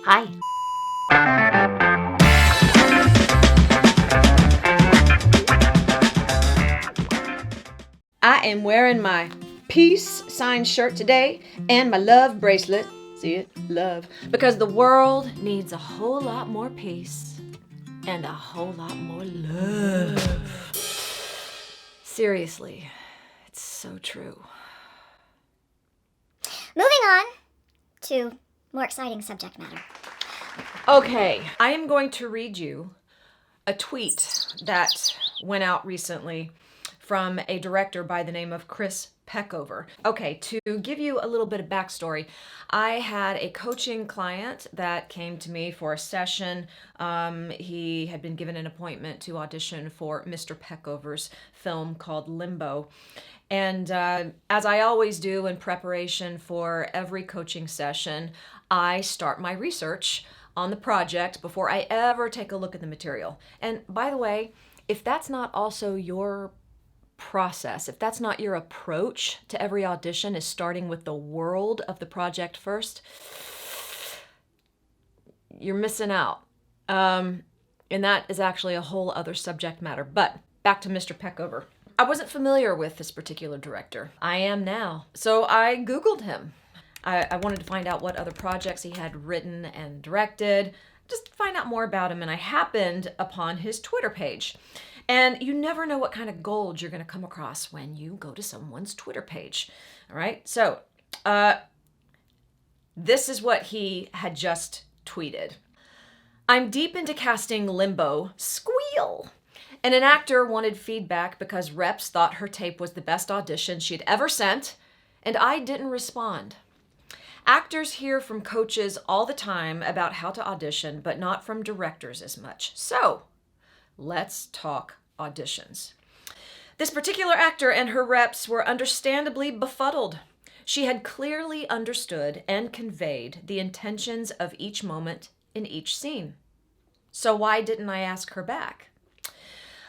Hi. I am wearing my peace signed shirt today and my love bracelet. See it? Love. Because the world needs a whole lot more peace and a whole lot more love. Seriously, it's so true. Moving on to more exciting subject matter. Okay, I am going to read you a tweet that went out recently from a director by the name of Chris Peckover. Okay, to give you a little bit of backstory, I had a coaching client that came to me for a session. He had been given an appointment to audition for Mr. Peckover's film called Limbo. And as I always do in preparation for every coaching session, I start my research on the project before I ever take a look at the material. And by the way, if that's not also your process, if that's not your approach to every audition, is starting with the world of the project first, you're missing out. And that is actually a whole other subject matter. But back to Mr. Peckover. I wasn't familiar with this particular director. I am now. So I Googled him. I wanted to find out what other projects he had written and directed, just find out more about him. And I happened upon his Twitter page. And you never know what kind of gold you're going to come across when you go to someone's Twitter page. All right. So this is what he had just tweeted. I'm deep into casting Limbo. Squeal. And an actor wanted feedback because reps thought her tape was the best audition she'd ever sent, and I didn't respond. Actors hear from coaches all the time about how to audition, but not from directors as much. So, let's talk auditions. This particular actor and her reps were understandably befuddled. She had clearly understood and conveyed the intentions of each moment in each scene. So why didn't I ask her back?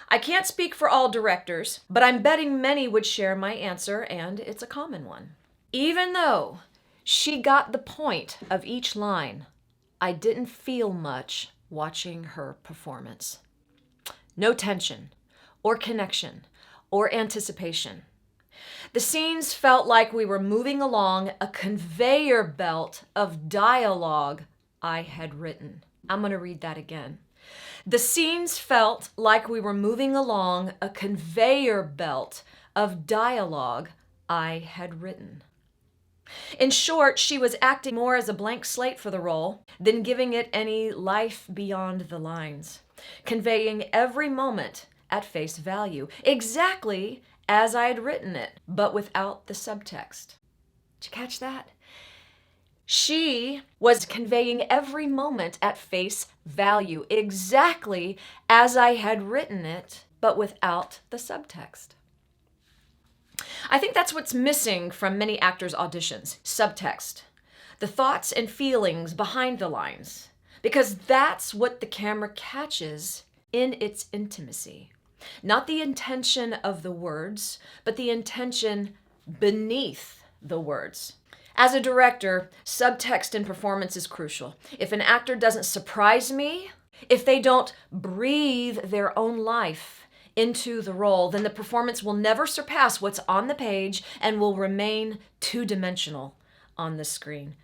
I can't speak for all directors, but I'm betting many would share my answer, and it's a common one. Even though she got the point of each line, I didn't feel much watching her performance. No tension, or connection, or anticipation. The scenes felt like we were moving along a conveyor belt of dialogue I had written. I'm going to read that again. The scenes felt like we were moving along a conveyor belt of dialogue I had written. In short, she was acting more as a blank slate for the role than giving it any life beyond the lines, conveying every moment at face value, exactly as I had written it, but without the subtext. Did you catch that? She was conveying every moment at face value, exactly as I had written it, but without the subtext. I think that's what's missing from many actors' auditions, subtext. The thoughts and feelings behind the lines, because that's what the camera catches in its intimacy. Not the intention of the words, but the intention beneath the words. As a director, subtext in performance is crucial. If an actor doesn't surprise me, if they don't breathe their own life into the role, then the performance will never surpass what's on the page and will remain two-dimensional on the screen.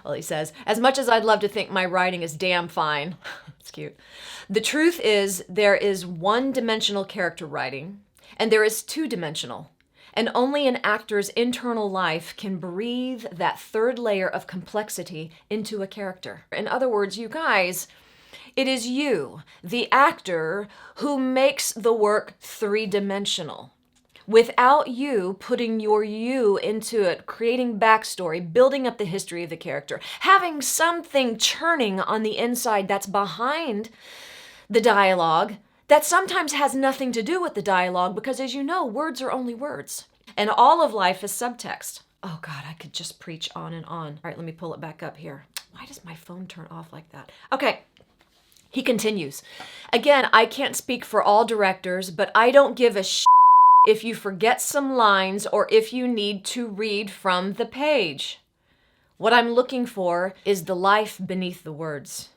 Well, he says, as much as I'd love to think my writing is damn fine, it's cute. The truth is there is one-dimensional character writing and there is two-dimensional. And only an actor's internal life can breathe that third layer of complexity into a character. In other words, you guys, it is you, the actor, who makes the work three-dimensional. Without you putting your you into it, creating backstory, building up the history of the character, having something churning on the inside that's behind the dialogue, that sometimes has nothing to do with the dialogue because, as you know, words are only words. And all of life is subtext. Oh God, I could just preach on and on. All right, let me pull it back up here. Why does my phone turn off like that? Okay, he continues. Again, I can't speak for all directors, but I don't give a if you forget some lines or if you need to read from the page. What I'm looking for is the life beneath the words.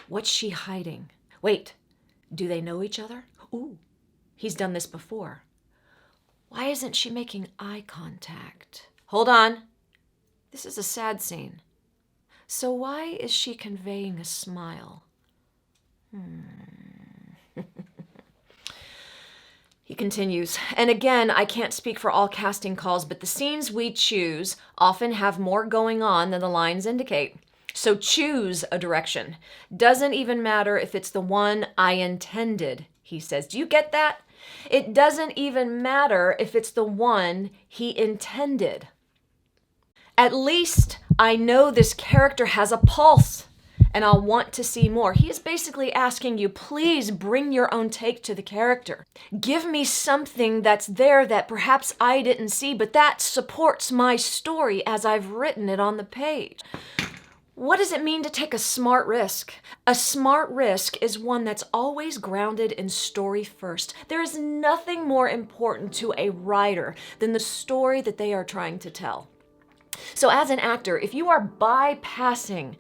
What's she hiding? Wait, do they know each other? Ooh, he's done this before. Why isn't she making eye contact? Hold on. This is a sad scene. So why is she conveying a smile? He continues, and again, I can't speak for all casting calls, but the scenes we choose often have more going on than the lines indicate. So choose a direction. Doesn't even matter if it's the one I intended, he says. Do you get that? It doesn't even matter if it's the one he intended. At least I know this character has a pulse, and I'll want to see more. He is basically asking you, please bring your own take to the character. Give me something that's there that perhaps I didn't see, but that supports my story as I've written it on the page. What does it mean to take a smart risk? A smart risk is one that's always grounded in story first. There is nothing more important to a writer than the story that they are trying to tell. So as an actor, if you are bypassing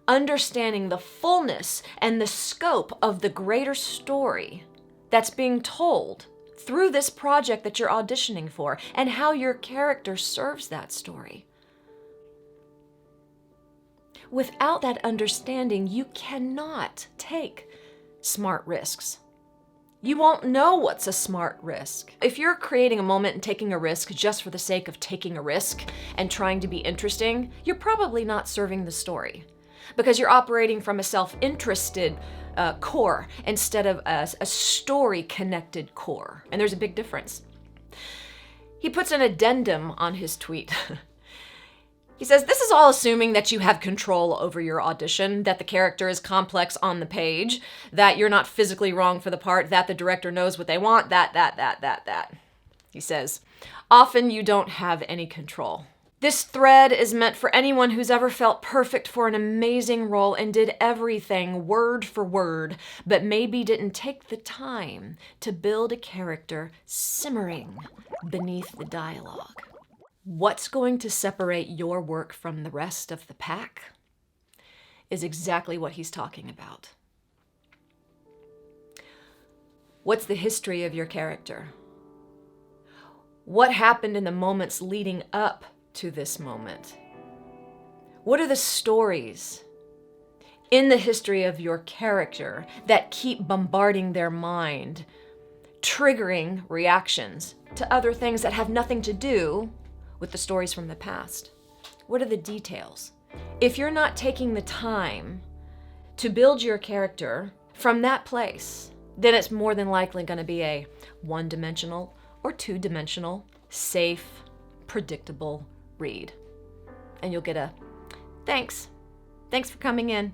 understanding the fullness and the scope of the greater story that's being told through this project that you're auditioning for and how your character serves that story, without that understanding, you cannot take smart risks. You won't know what's a smart risk. If you're creating a moment and taking a risk just for the sake of taking a risk and trying to be interesting, you're probably not serving the story because you're operating from a self-interested core instead of a story-connected core. And there's a big difference. He puts an addendum on his tweet. He says, this is all assuming that you have control over your audition, that the character is complex on the page, that you're not physically wrong for the part, that the director knows what they want, that. He says, often you don't have any control. This thread is meant for anyone who's ever felt perfect for an amazing role and did everything word for word, but maybe didn't take the time to build a character simmering beneath the dialogue. What's going to separate your work from the rest of the pack is exactly what he's talking about. What's the history of your character? What happened in the moments leading up to this moment? What are the stories in the history of your character that keep bombarding their mind, triggering reactions to other things that have nothing to do with the stories from the past? What are the details? If you're not taking the time to build your character from that place, then it's more than likely going to be a one-dimensional or two-dimensional, safe, predictable read. And you'll get a, thanks for coming in.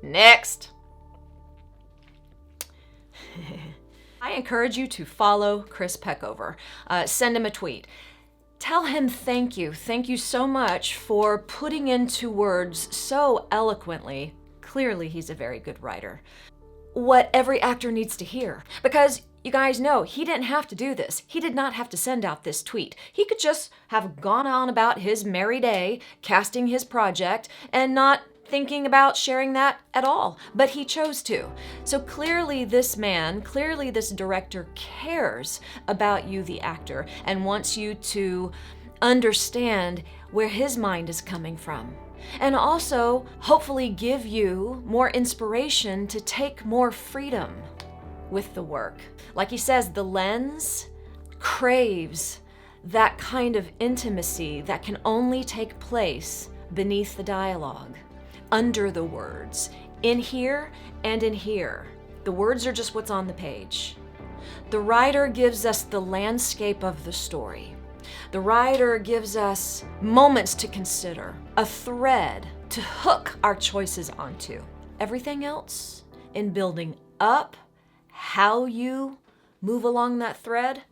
Next. I encourage you to follow Chris Peckover. Send him a tweet. Tell him thank you. Thank you so much for putting into words so eloquently. Clearly, he's a very good writer. What every actor needs to hear. Because you guys know, he didn't have to do this. He did not have to send out this tweet. He could just have gone on about his merry day, casting his project, and not thinking about sharing that at all, but he chose to. So clearly this director cares about you, the actor, and wants you to understand where his mind is coming from. And also, hopefully give you more inspiration to take more freedom with the work. Like he says, the lens craves that kind of intimacy that can only take place beneath the dialogue, under the words, in here and in here. The words are just what's on the page. The writer gives us the landscape of the story. The writer gives us moments to consider, a thread to hook our choices onto. Everything else in building up how you move along that thread,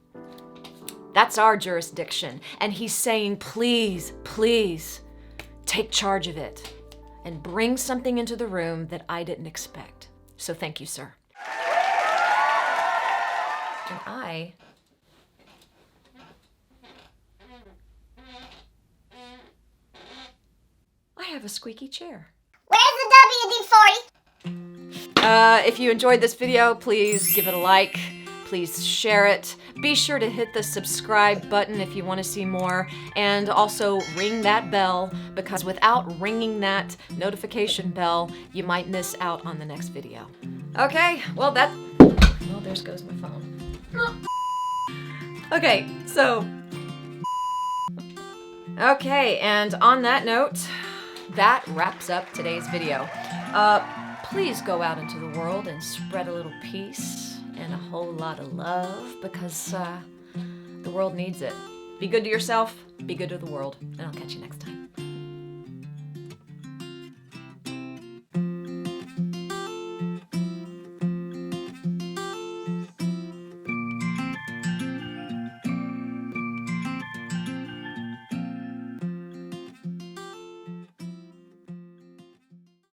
that's our jurisdiction. And he's saying, please, please take charge of it and bring something into the room that I didn't expect. So thank you, sir. And I have a squeaky chair. Where's the WD-40? If you enjoyed this video, please give it a like. Please share it. Be sure to hit the subscribe button if you want to see more, and also ring that bell, because without ringing that notification bell, you might miss out on the next video. Okay, well there goes my phone. Okay, and on that note, that wraps up today's video. Please go out into the world and spread a little peace and a whole lot of love, because the world needs it. Be good to yourself, be good to the world, and I'll catch you next time.